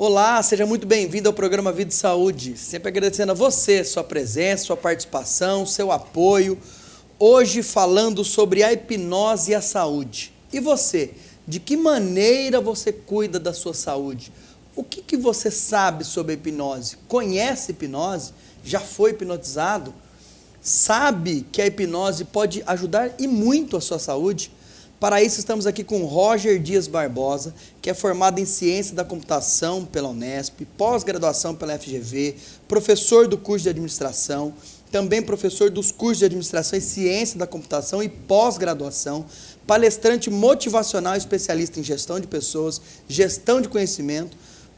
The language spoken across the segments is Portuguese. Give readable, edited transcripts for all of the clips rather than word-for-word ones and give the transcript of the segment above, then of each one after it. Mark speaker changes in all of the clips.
Speaker 1: Olá, seja muito bem-vindo ao programa Vida e Saúde. Sempre agradecendo a você, sua presença, sua participação, seu apoio. Hoje falando sobre a hipnose e a saúde. E você, de que maneira você cuida da sua saúde? O que você sabe sobre a hipnose? Conhece hipnose? Já foi hipnotizado? Sabe que a hipnose pode ajudar e muito a sua saúde? Para isso estamos aqui com Roger Dias Barbosa, que é formado em Ciência da Computação pela Unesp, pós-graduação pela FGV, professor do curso de Administração, também professor dos cursos de Administração e Ciência da Computação e pós-graduação, palestrante motivacional especialista em gestão de pessoas, gestão de conhecimento,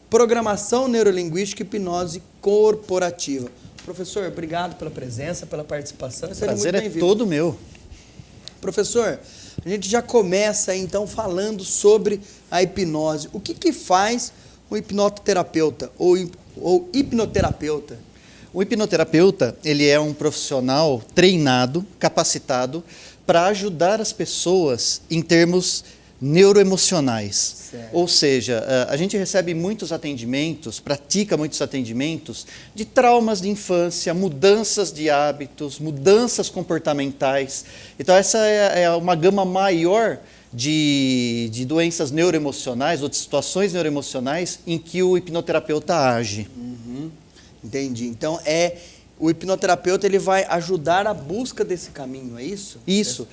Speaker 1: programação neurolinguística e hipnose corporativa. Professor, obrigado pela presença, pela participação.
Speaker 2: O prazer é todo meu.
Speaker 1: Professor, a gente já começa então falando sobre a hipnose. O que faz um hipnoterapeuta ou hipnoterapeuta?
Speaker 2: O hipnoterapeuta, ele é um profissional treinado, capacitado para ajudar as pessoas em termos neuroemocionais.
Speaker 1: Certo.
Speaker 2: Ou seja, a gente recebe muitos atendimentos, pratica muitos atendimentos de traumas de infância, mudanças de hábitos, mudanças comportamentais. Então essa é uma gama maior de doenças neuroemocionais ou de situações neuroemocionais em que o hipnoterapeuta age.
Speaker 1: Entendi. Então o hipnoterapeuta ele vai ajudar a busca desse caminho, é isso?
Speaker 2: Isso.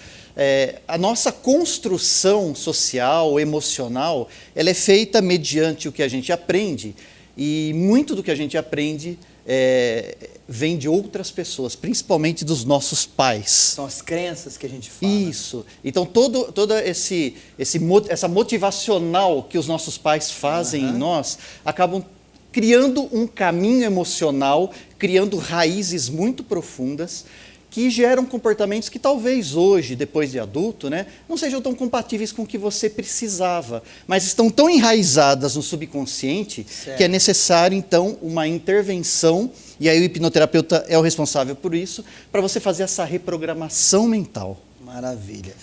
Speaker 2: A nossa construção social, emocional, ela é feita mediante o que a gente aprende, e muito do que a gente aprende vem de outras pessoas, principalmente dos nossos pais.
Speaker 1: São as crenças que a gente fala.
Speaker 2: Isso. Então, toda essa motivacional que os nossos pais fazem em nós, acabam criando um caminho emocional, criando raízes muito profundas, que geram comportamentos que talvez hoje, depois de adulto, não sejam tão compatíveis com o que você precisava, mas estão tão enraizadas no subconsciente,
Speaker 1: certo,
Speaker 2: que é necessário, então, uma intervenção, e aí o hipnoterapeuta é o responsável por isso, para você fazer essa reprogramação mental.
Speaker 1: Maravilha.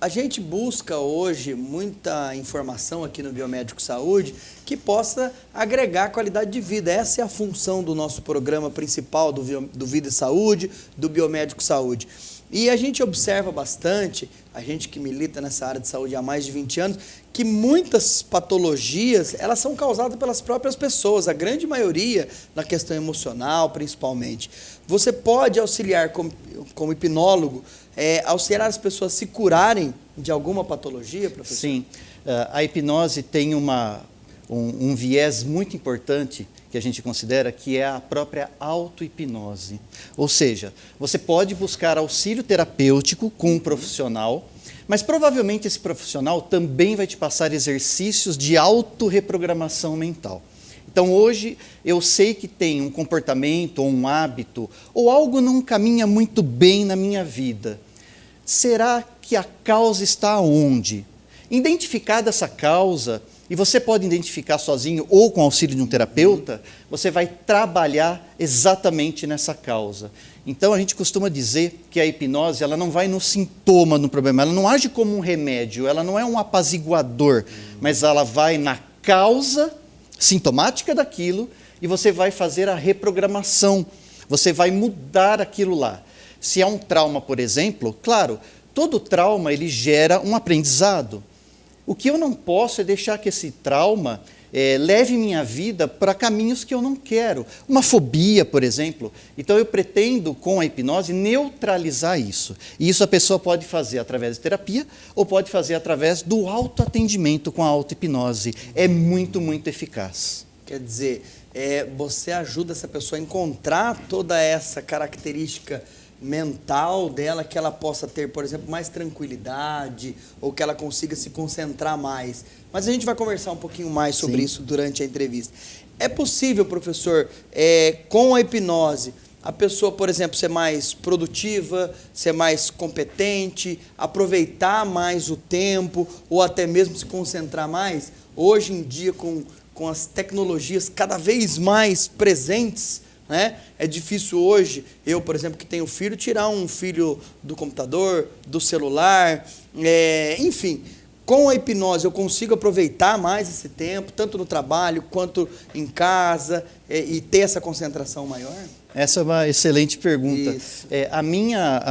Speaker 1: A gente busca hoje muita informação aqui no Biomédico Saúde que possa agregar qualidade de vida. Essa é a função do nosso programa principal do Vida e Saúde, do Biomédico Saúde. E a gente observa bastante, a gente que milita nessa área de saúde há mais de 20 anos, que muitas patologias, elas são causadas pelas próprias pessoas, a grande maioria na questão emocional, principalmente. Você pode auxiliar como hipnólogo, auxiliar as pessoas a se curarem de alguma patologia, professor?
Speaker 2: Sim, a hipnose tem um viés muito importante que a gente considera, que é a própria auto-hipnose. Ou seja, você pode buscar auxílio terapêutico com um profissional, mas provavelmente esse profissional também vai te passar exercícios de auto-reprogramação mental. Então hoje eu sei que tem um comportamento ou um hábito, ou algo não caminha muito bem na minha vida. Será que a causa está onde? Identificada essa causa, e você pode identificar sozinho ou com o auxílio de um terapeuta, você vai trabalhar exatamente nessa causa. Então a gente costuma dizer que a hipnose, ela não vai no sintoma do problema, ela não age como um remédio, ela não é um apaziguador, mas ela vai na causa sintomática daquilo e você vai fazer a reprogramação, você vai mudar aquilo lá. Se é um trauma, por exemplo, claro, todo trauma ele gera um aprendizado. O que eu não posso é deixar que esse trauma leve minha vida para caminhos que eu não quero. Uma fobia, por exemplo. Então eu pretendo, com a hipnose, neutralizar isso. E isso a pessoa pode fazer através de terapia ou pode fazer através do autoatendimento com a auto-hipnose. É muito, muito eficaz.
Speaker 1: Quer dizer, você ajuda essa pessoa a encontrar toda essa característica mental dela, que ela possa ter, por exemplo, mais tranquilidade, ou que ela consiga se concentrar mais. Mas a gente vai conversar um pouquinho mais sobre isso durante a entrevista. É possível, professor, com a hipnose, a pessoa, por exemplo, ser mais produtiva, ser mais competente, aproveitar mais o tempo, ou até mesmo se concentrar mais? Hoje em dia, com as tecnologias cada vez mais presentes, é difícil hoje, eu, por exemplo, que tenho filho, tirar um filho do computador, do celular, enfim. com a hipnose eu consigo aproveitar mais esse tempo, tanto no trabalho quanto em casa, e ter essa concentração maior?
Speaker 2: Essa é uma excelente pergunta.
Speaker 1: Isso.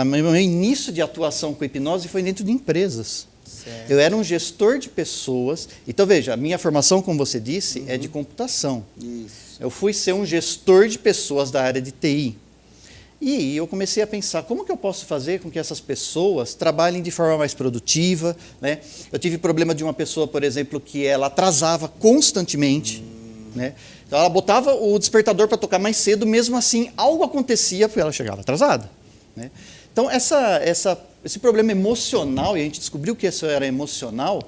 Speaker 2: Meu início de atuação com hipnose foi dentro de empresas.
Speaker 1: Certo.
Speaker 2: Eu era um gestor de pessoas. Então, veja, a minha formação, como você disse, é de computação.
Speaker 1: Isso.
Speaker 2: Eu fui ser um gestor de pessoas da área de TI. E eu comecei a pensar, como que eu posso fazer com que essas pessoas trabalhem de forma mais produtiva, né? Eu tive problema de uma pessoa, por exemplo, que ela atrasava constantemente, né? Então ela botava o despertador para tocar mais cedo, mesmo assim algo acontecia porque ela chegava atrasada, né? Então esse problema emocional, e a gente descobriu que isso era emocional,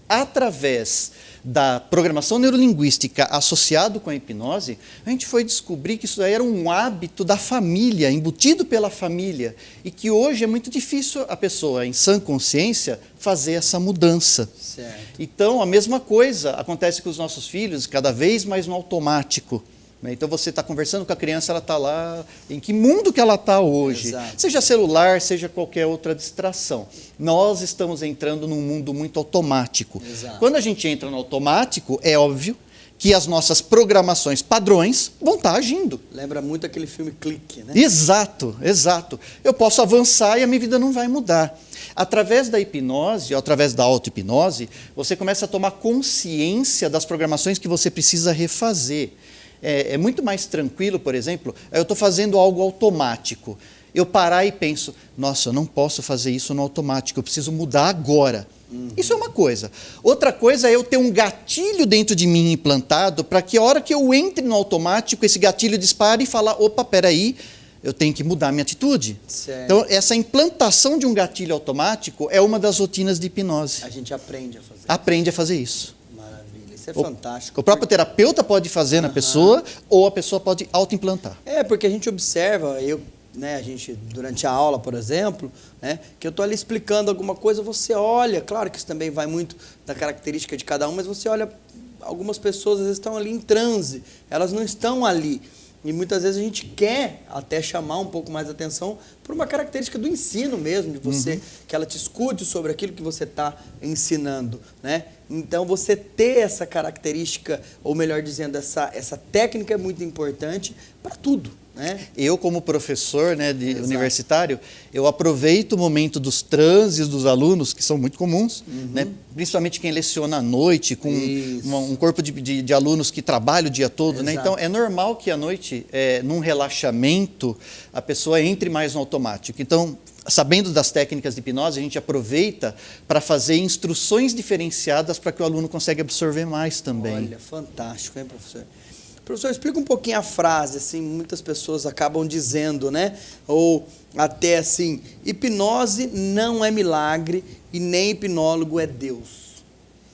Speaker 2: através da programação neurolinguística associado com a hipnose, a gente foi descobrir que isso daí era um hábito da família, embutido pela família, e que hoje é muito difícil a pessoa, em sã consciência, fazer essa mudança.
Speaker 1: Certo.
Speaker 2: Então, a mesma coisa acontece com os nossos filhos, cada vez mais no automático. Então, você está conversando com a criança, ela está lá, em que mundo que ela está hoje?
Speaker 1: Exato.
Speaker 2: Seja celular, seja qualquer outra distração. Nós estamos entrando num mundo muito automático.
Speaker 1: Exato.
Speaker 2: Quando a gente entra no automático, é óbvio que as nossas programações padrões vão estar agindo.
Speaker 1: Lembra muito aquele filme Clique, né?
Speaker 2: Exato, exato. Eu posso avançar e a minha vida não vai mudar. Através da hipnose, ou através da auto-hipnose, você começa a tomar consciência das programações que você precisa refazer. É muito mais tranquilo, por exemplo, eu estou fazendo algo automático. Eu parar e penso, nossa, eu não posso fazer isso no automático, eu preciso mudar agora. Isso é uma coisa. Outra coisa é eu ter um gatilho dentro de mim implantado para que a hora que eu entre no automático, esse gatilho dispare e falar, opa, peraí, eu tenho que mudar minha atitude.
Speaker 1: Certo.
Speaker 2: Então, essa implantação de um gatilho automático é uma das rotinas de hipnose.
Speaker 1: A gente aprende a fazer.
Speaker 2: Aprende a fazer isso.
Speaker 1: Isso é fantástico.
Speaker 2: O próprio terapeuta pode fazer na pessoa, ou a pessoa pode auto-implantar.
Speaker 1: Porque a gente observa, a gente, durante a aula, por exemplo, né, que eu estou ali explicando alguma coisa, você olha, claro que isso também vai muito da característica de cada um, mas você olha, algumas pessoas às vezes estão ali em transe, elas não estão ali. E muitas vezes a gente quer até chamar um pouco mais a atenção por uma característica do ensino mesmo, de você, que ela te escute sobre aquilo que você está ensinando, né? Então, você ter essa característica, ou melhor dizendo, essa técnica é muito importante para tudo, né?
Speaker 2: Eu, como professor, né, universitário, eu aproveito o momento dos transes dos alunos, que são muito comuns, né, principalmente quem leciona à noite, com um corpo de alunos que trabalham o dia todo. Né? Então, é normal que à noite, num relaxamento, a pessoa entre mais no automático. Então, sabendo das técnicas de hipnose, a gente aproveita para fazer instruções diferenciadas para que o aluno consiga absorver mais também.
Speaker 1: Olha, fantástico, hein, professor? Professor, explica um pouquinho a frase, assim, muitas pessoas acabam dizendo, né? Ou até assim, hipnose não é milagre e nem hipnólogo é Deus.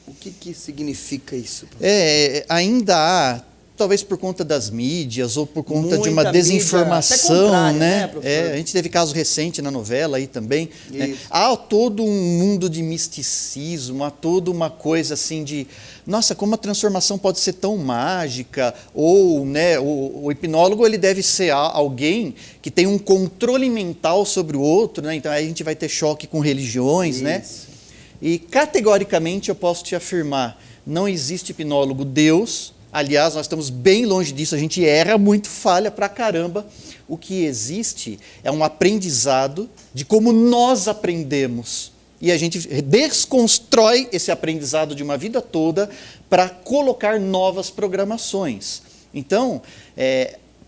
Speaker 1: O que significa isso, professor?
Speaker 2: Ainda há, talvez por conta das mídias ou por conta de uma
Speaker 1: Muita
Speaker 2: desinformação,
Speaker 1: mídia, até
Speaker 2: né?
Speaker 1: professor?
Speaker 2: A gente teve caso recente na novela aí também. Né? Há todo um mundo de misticismo, há toda uma coisa assim de, nossa, como a transformação pode ser tão mágica, ou, né, o hipnólogo ele deve ser alguém que tem um controle mental sobre o outro, né? Então aí a gente vai ter choque com religiões, né? E categoricamente eu posso te afirmar, não existe hipnólogo Deus. Aliás, nós estamos bem longe disso, a gente erra muito, falha pra caramba. O que existe é um aprendizado de como nós aprendemos. E a gente desconstrói esse aprendizado de uma vida toda para colocar novas programações. Então,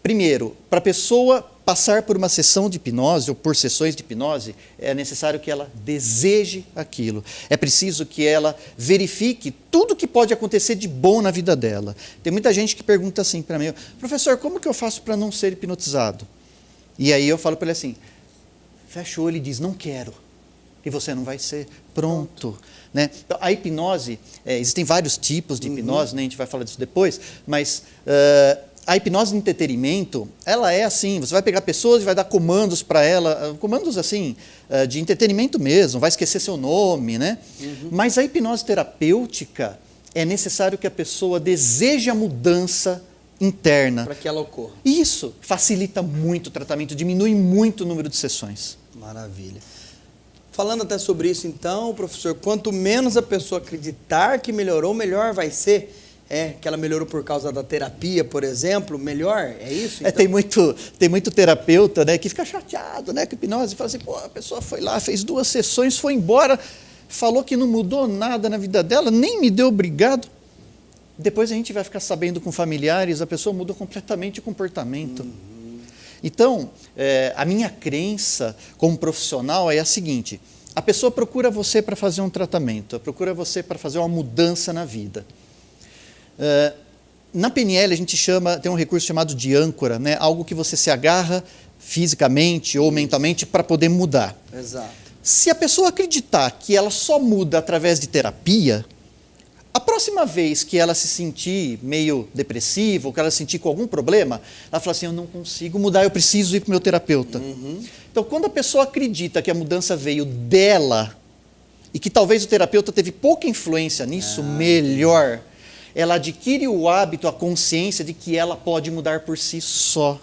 Speaker 2: primeiro, para a pessoa passar por uma sessão de hipnose ou por sessões de hipnose, é necessário que ela deseje aquilo. É preciso que ela verifique tudo que pode acontecer de bom na vida dela. Tem muita gente que pergunta assim para mim, professor, como que eu faço para não ser hipnotizado? E aí eu falo para ele assim, fecha o olho e diz, não quero. E você não vai ser pronto. Né? Então, a hipnose, existem vários tipos de hipnose, né? A gente vai falar disso depois, mas a hipnose de entretenimento, ela é assim, você vai pegar pessoas e vai dar comandos para ela, comandos assim, de entretenimento mesmo, vai esquecer seu nome, né? Mas a hipnose terapêutica, é necessário que a pessoa deseje a mudança interna.
Speaker 1: Para que ela ocorra.
Speaker 2: Isso facilita muito o tratamento, diminui muito o número de sessões.
Speaker 1: Maravilha. Falando até sobre isso, então, professor, quanto menos a pessoa acreditar que melhorou, melhor vai ser. Que ela melhorou por causa da terapia, por exemplo, melhor, é isso? Então?
Speaker 2: Tem muito terapeuta, né, que fica chateado, né, com hipnose, fala assim, pô, a pessoa foi lá, fez 2 sessões, foi embora, falou que não mudou nada na vida dela, nem me deu obrigado. Depois a gente vai ficar sabendo com familiares, a pessoa mudou completamente o comportamento. Então, a minha crença como profissional é a seguinte, a pessoa procura você para fazer um tratamento, procura você para fazer uma mudança na vida. Na PNL a gente tem um recurso chamado de âncora, né? Algo que você se agarra fisicamente ou mentalmente para poder mudar.
Speaker 1: Exato.
Speaker 2: Se a pessoa acreditar que ela só muda através de terapia, a próxima vez que ela se sentir meio depressiva ou que ela se sentir com algum problema, ela fala assim, eu não consigo mudar, eu preciso ir para o meu terapeuta. Então, quando a pessoa acredita que a mudança veio dela e que talvez o terapeuta teve pouca influência nisso, melhor, ela adquire o hábito, a consciência de que ela pode mudar por si só.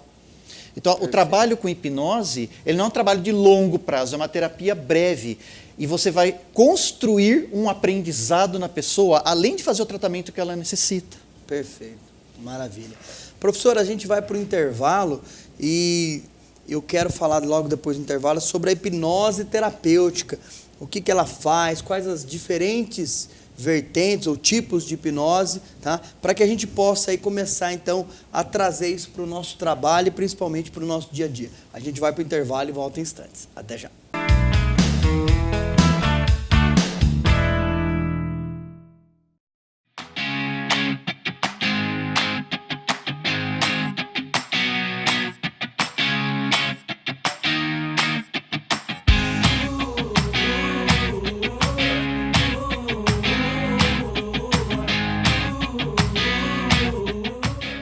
Speaker 2: Então, o trabalho com hipnose, ele não é um trabalho de longo prazo, é uma terapia breve. E você vai construir um aprendizado na pessoa, além de fazer o tratamento que ela necessita.
Speaker 1: Perfeito, maravilha. Professor, a gente vai para o intervalo e eu quero falar logo depois do intervalo sobre a hipnose terapêutica. O que ela faz, quais as diferentes vertentes ou tipos de hipnose, tá? Para que a gente possa aí começar então a trazer isso para o nosso trabalho e principalmente para o nosso dia a dia. A gente vai para o intervalo e volta em instantes. Até já.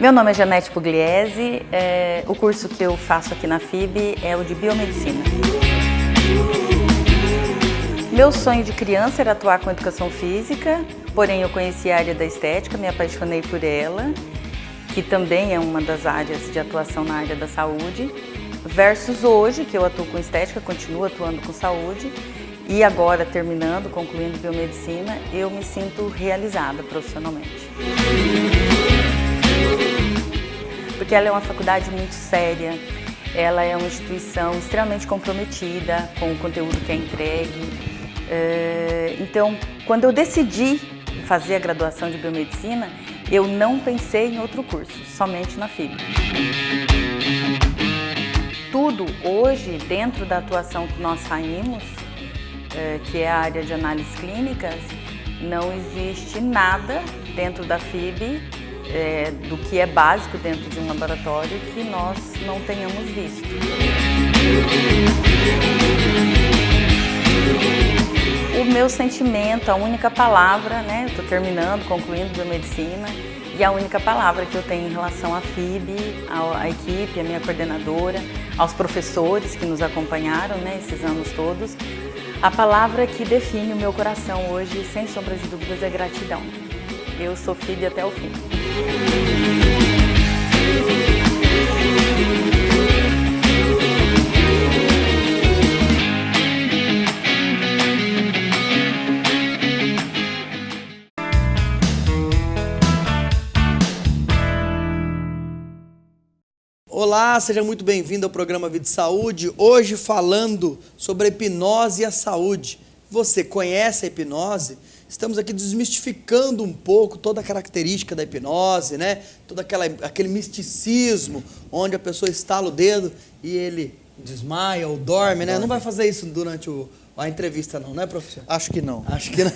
Speaker 3: Meu nome é Janete Pugliese, o curso que eu faço aqui na FIB é o de Biomedicina. Meu sonho de criança era atuar com educação física, porém eu conheci a área da estética, me apaixonei por ela, que também é uma das áreas de atuação na área da saúde, versus hoje, que eu atuo com estética, continuo atuando com saúde, e agora terminando, concluindo biomedicina, eu me sinto realizada profissionalmente. Porque ela é uma faculdade muito séria, ela é uma instituição extremamente comprometida com o conteúdo que é entregue. Então, quando eu decidi fazer a graduação de biomedicina, eu não pensei em outro curso, somente na FIB. Tudo hoje, dentro da atuação que nós saímos, que é a área de análises clínicas, não existe nada dentro da FIB do que é básico dentro de um laboratório que nós não tenhamos visto. O meu sentimento, a única palavra, né, eu estou terminando, concluindo biomedicina, e a única palavra que eu tenho em relação à FIB, à equipe, à minha coordenadora, aos professores que nos acompanharam, né, esses anos todos, a palavra que define o meu coração hoje, sem sombra de dúvidas, é gratidão. Eu sou FIB até o fim.
Speaker 1: Olá, seja muito bem-vindo ao programa Vida e Saúde. Hoje falando sobre a hipnose e a saúde. Você conhece a hipnose? Estamos aqui desmistificando um pouco toda a característica da hipnose, né? Todo aquele misticismo onde a pessoa estala o dedo e ele desmaia ou dorme, né? Não vai fazer isso durante a entrevista não, né, professor?
Speaker 2: Acho que não.
Speaker 1: Acho que não.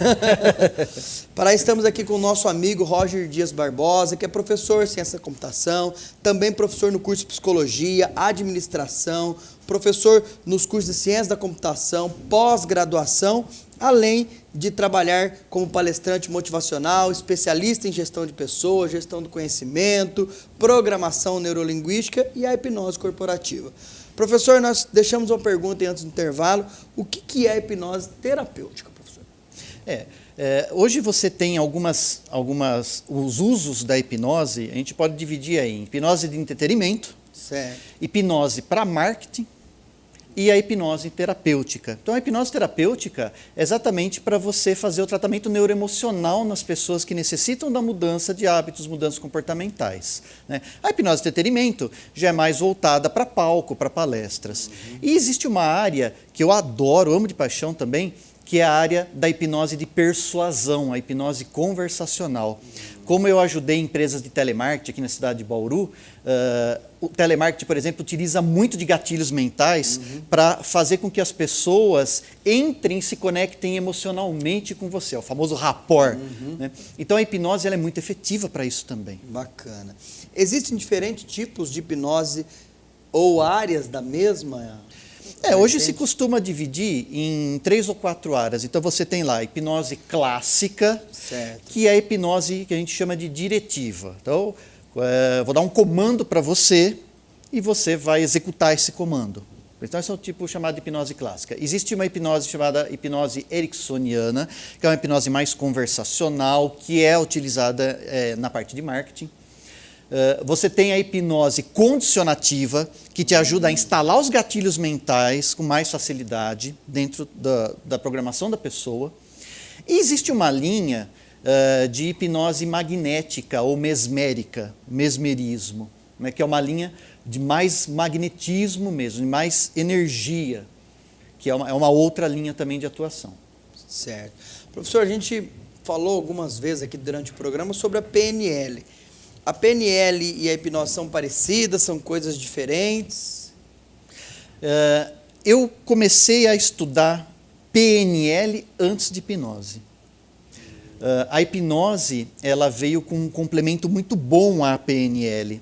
Speaker 1: Para estamos aqui com o nosso amigo Roger Dias Barbosa, que é professor em ciência da computação, também professor no curso de psicologia, administração, professor nos cursos de ciência da computação, pós-graduação, além de trabalhar como palestrante motivacional, especialista em gestão de pessoas, gestão do conhecimento, programação neurolinguística e a hipnose corporativa. Professor, nós deixamos uma pergunta antes do intervalo. O que é a hipnose terapêutica, professor?
Speaker 2: Hoje você tem os usos da hipnose, a gente pode dividir aí em hipnose de entretenimento,
Speaker 1: Certo.
Speaker 2: hipnose para marketing e a hipnose terapêutica. Então, a hipnose terapêutica é exatamente para você fazer o tratamento neuroemocional nas pessoas que necessitam da mudança de hábitos, mudanças comportamentais, né? A hipnose entretenimento já é mais voltada para palco, para palestras. E existe uma área que eu adoro, amo de paixão também, que é a área da hipnose de persuasão, a hipnose conversacional. Como eu ajudei empresas de telemarketing aqui na cidade de Bauru, o telemarketing, por exemplo, utiliza muito de gatilhos mentais para fazer com que as pessoas entrem e se conectem emocionalmente com você, é o famoso rapport, né? Então a hipnose ela é muito efetiva para isso também.
Speaker 1: Bacana. Existem diferentes tipos de hipnose ou áreas da mesma?
Speaker 2: Hoje se costuma dividir em 3 ou 4 áreas. Então você tem lá a hipnose clássica,
Speaker 1: certo,
Speaker 2: que é a hipnose que a gente chama de diretiva. Então, vou dar um comando para você e você vai executar esse comando. Então esse é o tipo chamado de hipnose clássica. Existe uma hipnose chamada hipnose ericksoniana, que é uma hipnose mais conversacional, que é utilizada na parte de marketing. Você tem a hipnose condicionativa, que te ajuda a instalar os gatilhos mentais com mais facilidade dentro da programação da pessoa. E existe uma linha de hipnose magnética ou mesmérica, mesmerismo, né, que é uma linha de mais magnetismo mesmo, de mais energia, que é uma outra linha também de atuação.
Speaker 1: Certo. Professor, a gente falou algumas vezes aqui durante o programa sobre a PNL. A PNL e a hipnose são parecidas, são coisas diferentes?
Speaker 2: Eu comecei a estudar PNL antes de hipnose. A hipnose ela veio com um complemento muito bom à PNL.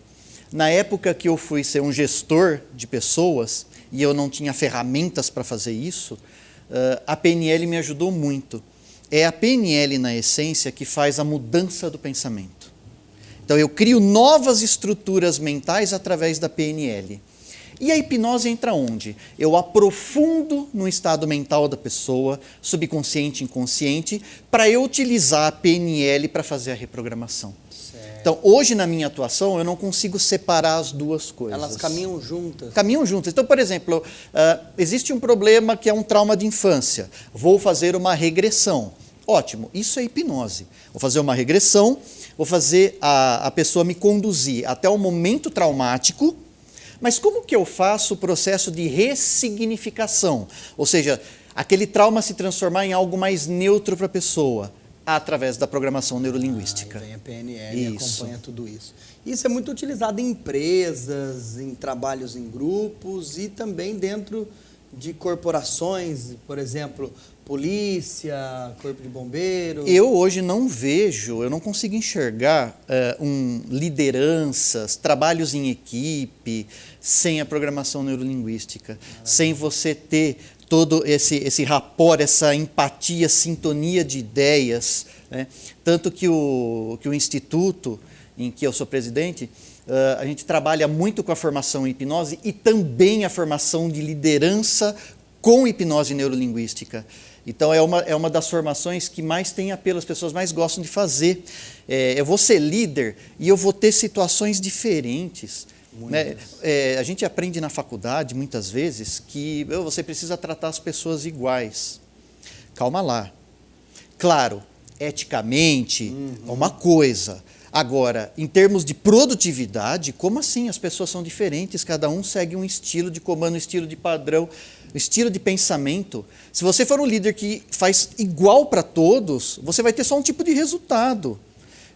Speaker 2: Na época que eu fui ser um gestor de pessoas e eu não tinha ferramentas para fazer isso, a PNL me ajudou muito. É a PNL, na essência, que faz a mudança do pensamento. Então, eu crio novas estruturas mentais através da PNL. E a hipnose entra onde? Eu aprofundo no estado mental da pessoa, subconsciente, inconsciente, para eu utilizar a PNL para fazer a reprogramação. Certo. Então, hoje na minha atuação, eu não consigo separar as duas coisas.
Speaker 1: Elas caminham juntas?
Speaker 2: Caminham juntas. Então, por exemplo, existe um problema que é um trauma de infância. Vou fazer uma regressão. Ótimo, isso é hipnose. Vou fazer uma regressão, vou fazer a pessoa me conduzir até o momento traumático, mas como que eu faço o processo de ressignificação? Ou seja, aquele trauma se transformar em algo mais neutro para a pessoa, através da programação neurolinguística.
Speaker 1: Vem a PNL e acompanha tudo isso. Isso é muito utilizado em empresas, em trabalhos em grupos e também dentro de corporações, por exemplo, polícia, corpo de bombeiros.
Speaker 2: Eu hoje não vejo, eu não consigo enxergar lideranças, trabalhos em equipe, sem a programação neurolinguística, sem você ter todo esse rapport, essa empatia, sintonia de ideias, né? Tanto que o Instituto, em que eu sou presidente, a gente trabalha muito com a formação em hipnose e também a formação de liderança com hipnose neurolinguística. Então, é uma das formações que mais tem apelo, as pessoas mais gostam de fazer. Eu vou ser líder e eu vou ter situações diferentes. Né? A gente aprende na faculdade, muitas vezes, que você precisa tratar as pessoas iguais. Calma lá. Claro, eticamente, é uma coisa. Agora, em termos de produtividade, como assim? As pessoas são diferentes, cada um segue um estilo de comando, um estilo de padrão, um estilo de pensamento. Se você for um líder que faz igual para todos, você vai ter só um tipo de resultado.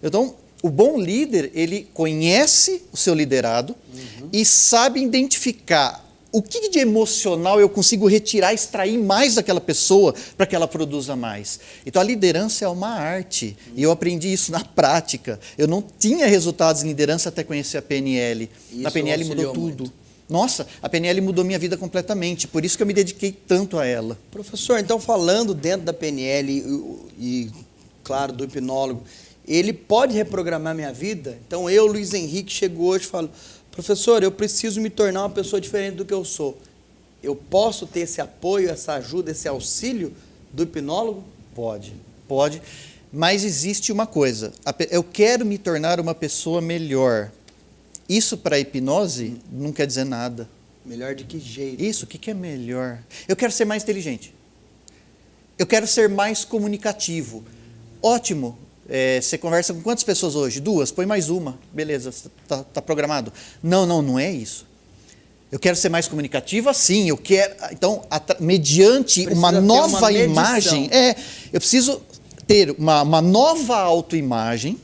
Speaker 2: Então, o bom líder, ele conhece o seu liderado e sabe identificar o que de emocional eu consigo retirar, extrair mais daquela pessoa para que ela produza mais. Então, a liderança é uma arte. E eu aprendi isso na prática. Eu não tinha resultados em liderança até conhecer a PNL. A PNL mudou tudo. Muito. Nossa, a PNL mudou minha vida completamente. Por isso que eu me dediquei tanto a ela.
Speaker 1: Professor, então, falando dentro da PNL e claro, do hipnólogo, ele pode reprogramar minha vida? Então, eu, Luiz Henrique, chego hoje e falo: professor, eu preciso me tornar uma pessoa diferente do que eu sou. Eu posso ter esse apoio, essa ajuda, esse auxílio do hipnólogo?
Speaker 2: Pode. Mas existe uma coisa. Eu quero me tornar uma pessoa melhor. Isso para a hipnose não quer dizer nada.
Speaker 1: Melhor de que jeito?
Speaker 2: Isso, o que é melhor? Eu quero ser mais inteligente. Eu quero ser mais comunicativo. Ótimo. Você conversa com quantas pessoas hoje? 2, põe mais uma. Beleza, tá programado. Não é isso. Eu quero ser mais comunicativo assim, eu quero... Então, mediante uma nova imagem... eu preciso ter uma nova autoimagem,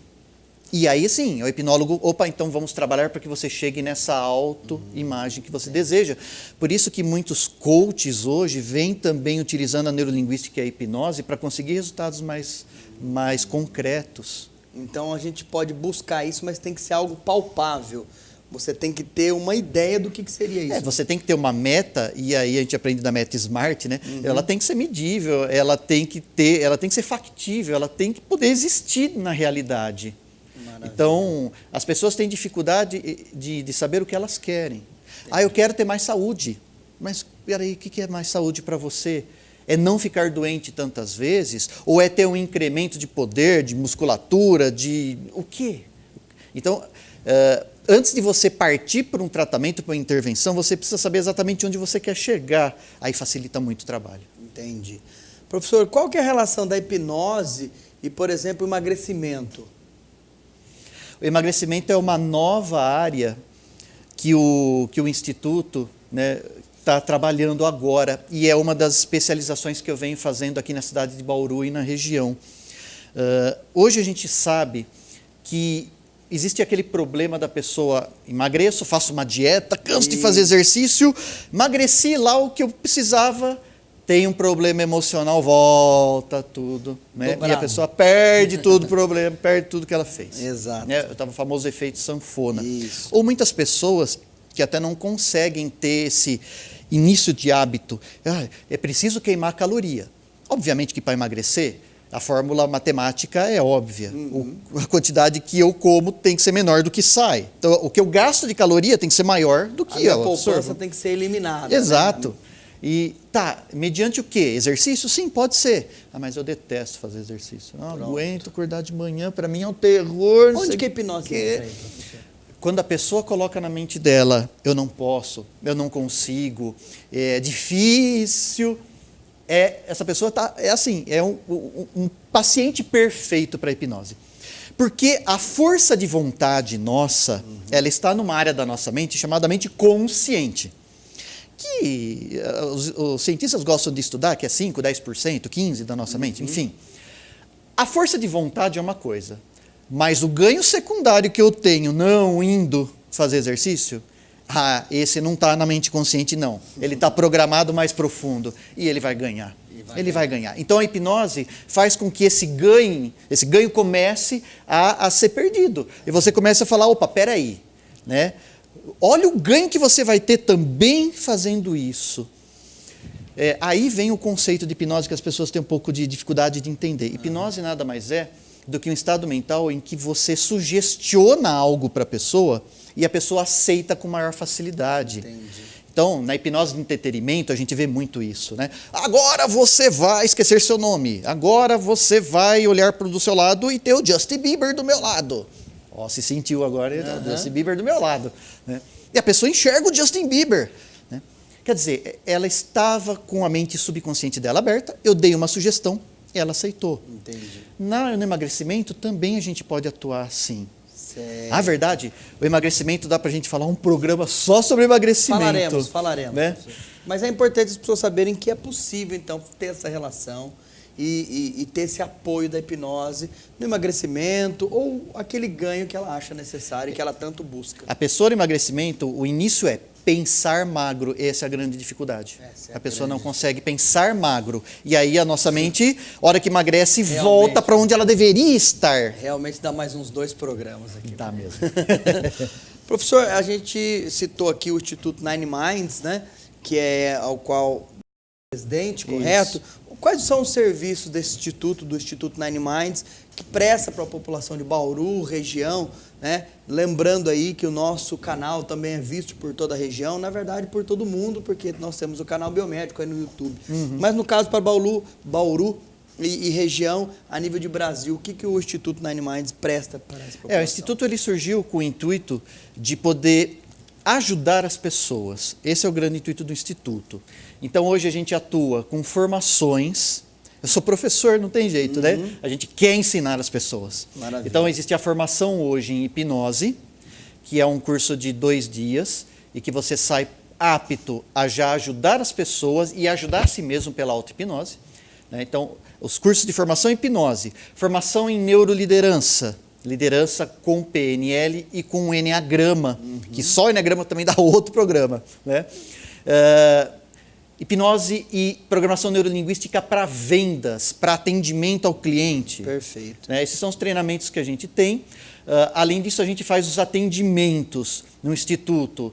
Speaker 2: e aí sim, o hipnólogo... Opa, então vamos trabalhar para que você chegue nessa autoimagem que você deseja. Por isso que muitos coaches hoje vêm também utilizando a neurolinguística e a hipnose para conseguir resultados mais concretos.
Speaker 1: Então, a gente pode buscar isso, mas tem que ser algo palpável. Você tem que ter uma ideia do que seria isso.
Speaker 2: Você tem que ter uma meta, e aí a gente aprende da meta SMART, né? Ela tem que ser medível, ela tem que ser factível, ela tem que poder existir na realidade. Maravilha. Então, as pessoas têm dificuldade de saber o que elas querem. Eu quero ter mais saúde. Mas, peraí, o que é mais saúde para você? É não ficar doente tantas vezes? Ou é ter um incremento de poder, de musculatura, de... O quê? Então... antes de você partir para um tratamento, para uma intervenção, você precisa saber exatamente onde você quer chegar. Aí facilita muito o trabalho.
Speaker 1: Entendi. Professor, qual que é a relação da hipnose e, por exemplo, o emagrecimento?
Speaker 2: O emagrecimento é uma nova área que o Instituto está trabalhando agora, e é uma das especializações que eu venho fazendo aqui na cidade de Bauru e na região. Hoje a gente sabe que existe aquele problema da pessoa: emagreço, faço uma dieta, canso de fazer exercício, emagreci lá o que eu precisava, tem um problema emocional, volta tudo, né? E a pessoa perde tudo o problema, perde tudo que ela fez.
Speaker 1: Exato.
Speaker 2: Eu estava o famoso efeito sanfona.
Speaker 1: Isso.
Speaker 2: Ou muitas pessoas que até não conseguem ter esse início de hábito. É preciso queimar caloria. Obviamente que para emagrecer, a fórmula matemática é óbvia. A quantidade que eu como tem que ser menor do que sai. Então, o que eu gasto de caloria tem que ser maior do que eu absorvo.
Speaker 1: A poupança tem que ser eliminada.
Speaker 2: Exato.
Speaker 1: Né?
Speaker 2: E mediante o quê? Exercício? Sim, pode ser. Mas eu detesto fazer exercício. Não aguento acordar de manhã, para mim é um terror.
Speaker 1: Onde que a hipnose entra aí, professor?
Speaker 2: Quando a pessoa coloca na mente dela: eu não posso, eu não consigo, é difícil... essa pessoa é um paciente perfeito para a hipnose. Porque a força de vontade nossa, ela está numa área da nossa mente chamada mente consciente. Que os cientistas gostam de estudar, que é 5%, 10%, 15% da nossa mente, enfim. A força de vontade é uma coisa, mas o ganho secundário que eu tenho não indo fazer exercício, esse não está na mente consciente, não. Ele está programado mais profundo e ele vai ganhar. Ele vai ganhar. Então a hipnose faz com que esse ganho comece a ser perdido. E você começa a falar: opa, peraí, né? Olha o ganho que você vai ter também fazendo isso. Aí vem o conceito de hipnose que as pessoas têm um pouco de dificuldade de entender. Hipnose nada mais é do que um estado mental em que você sugestiona algo para a pessoa e a pessoa aceita com maior facilidade.
Speaker 1: Entendi.
Speaker 2: Então, na hipnose de entretenimento, a gente vê muito isso, né? Agora você vai esquecer seu nome. Agora você vai olhar para o do seu lado e ter o Justin Bieber do meu lado. Se sentiu agora, o Justin Bieber do meu lado. Né? E a pessoa enxerga o Justin Bieber. Né? Quer dizer, ela estava com a mente subconsciente dela aberta, eu dei uma sugestão, ela aceitou.
Speaker 1: Entendi.
Speaker 2: No emagrecimento também a gente pode atuar assim.
Speaker 1: Certo.
Speaker 2: A verdade, o emagrecimento dá para a gente falar um programa só sobre emagrecimento.
Speaker 1: Falaremos.
Speaker 2: Né?
Speaker 1: Mas é importante as pessoas saberem que é possível, então, ter essa relação e ter esse apoio da hipnose no emagrecimento ou aquele ganho que ela acha necessário e que ela tanto busca.
Speaker 2: A pessoa no emagrecimento, o início é pensar magro, essa é a grande dificuldade. A pessoa não consegue pensar magro. E aí a nossa mente, hora que emagrece, volta para onde ela deveria estar.
Speaker 1: Realmente dá mais uns 2 programas aqui.
Speaker 2: Dá mesmo.
Speaker 1: Professor, a gente citou aqui o Instituto Nine Minds, né? Que é ao qual o presidente, correto? Isso. Quais são os serviços desse instituto, do Instituto Nine Minds, que presta para a população de Bauru, região, né? Lembrando aí que o nosso canal também é visto por toda a região, na verdade por todo mundo, porque nós temos o canal Biomédico aí no YouTube. Mas no caso para Bauru e região, a nível de Brasil, o que o Instituto Nine Minds presta para essa população?
Speaker 2: O Instituto ele surgiu com o intuito de poder ajudar as pessoas. Esse é o grande intuito do Instituto. Então, hoje a gente atua com formações. Eu sou professor, não tem jeito, né? A gente quer ensinar as pessoas.
Speaker 1: Maravilha.
Speaker 2: Então, existe a formação hoje em hipnose, que é um curso de 2 dias, e que você sai apto a já ajudar as pessoas e ajudar a si mesmo pela auto-hipnose. Né? Então, os cursos de formação em hipnose, formação em neuroliderança, liderança com PNL e com Enneagrama, que só o Enneagrama também dá outro programa. Né? Hipnose e programação neurolinguística para vendas, para atendimento ao cliente.
Speaker 1: Perfeito.
Speaker 2: Né? Esses são os treinamentos que a gente tem. Além disso, a gente faz os atendimentos no Instituto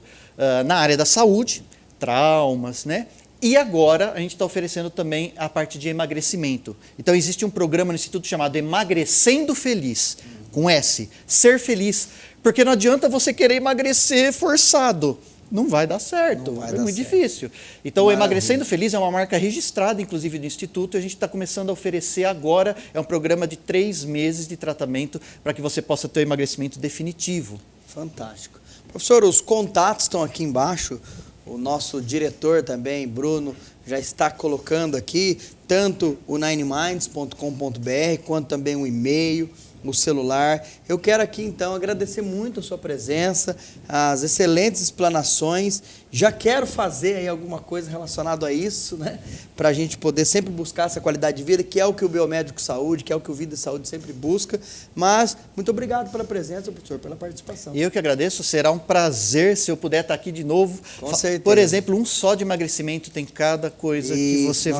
Speaker 2: na área da saúde, traumas, né? E agora a gente está oferecendo também a parte de emagrecimento. Então existe um programa no Instituto chamado Emagrecendo Feliz, com S, ser feliz, porque não adianta você querer emagrecer forçado. Não vai dar certo, é muito difícil. Então, o Emagrecendo Feliz é uma marca registrada, inclusive, do Instituto, e a gente está começando a oferecer agora, é um programa de 3 meses de tratamento para que você possa ter o emagrecimento definitivo.
Speaker 1: Fantástico. Professor, os contatos estão aqui embaixo, o nosso diretor também, Bruno, já está colocando aqui, tanto o nineminds.com.br, quanto também o e-mail, o celular. Eu quero aqui, então, agradecer muito a sua presença, as excelentes explanações. Já quero fazer aí alguma coisa relacionada a isso, né? Para a gente poder sempre buscar essa qualidade de vida, que é o que o Biomédico Saúde, que é o que o Vida e Saúde sempre busca. Mas, muito obrigado pela presença, professor, pela participação.
Speaker 2: Eu que agradeço, será um prazer se eu puder estar aqui de novo.
Speaker 1: Com certeza.
Speaker 2: Por exemplo, um só de emagrecimento tem cada coisa que você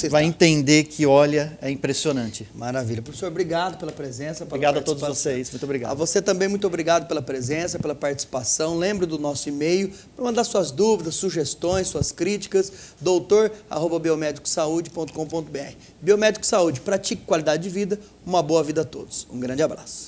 Speaker 2: vai entender que, olha, é impressionante.
Speaker 1: Maravilha. Professor, obrigado pela presença, pela
Speaker 2: Obrigado a todos vocês, muito obrigado.
Speaker 1: A você também, muito obrigado pela presença, pela participação. Lembre do nosso e-mail para mandar suas dúvidas, sugestões, suas críticas, doutor@biomedicosaude.com.br. Biomédico Saúde, pratique qualidade de vida, uma boa vida a todos. Um grande abraço.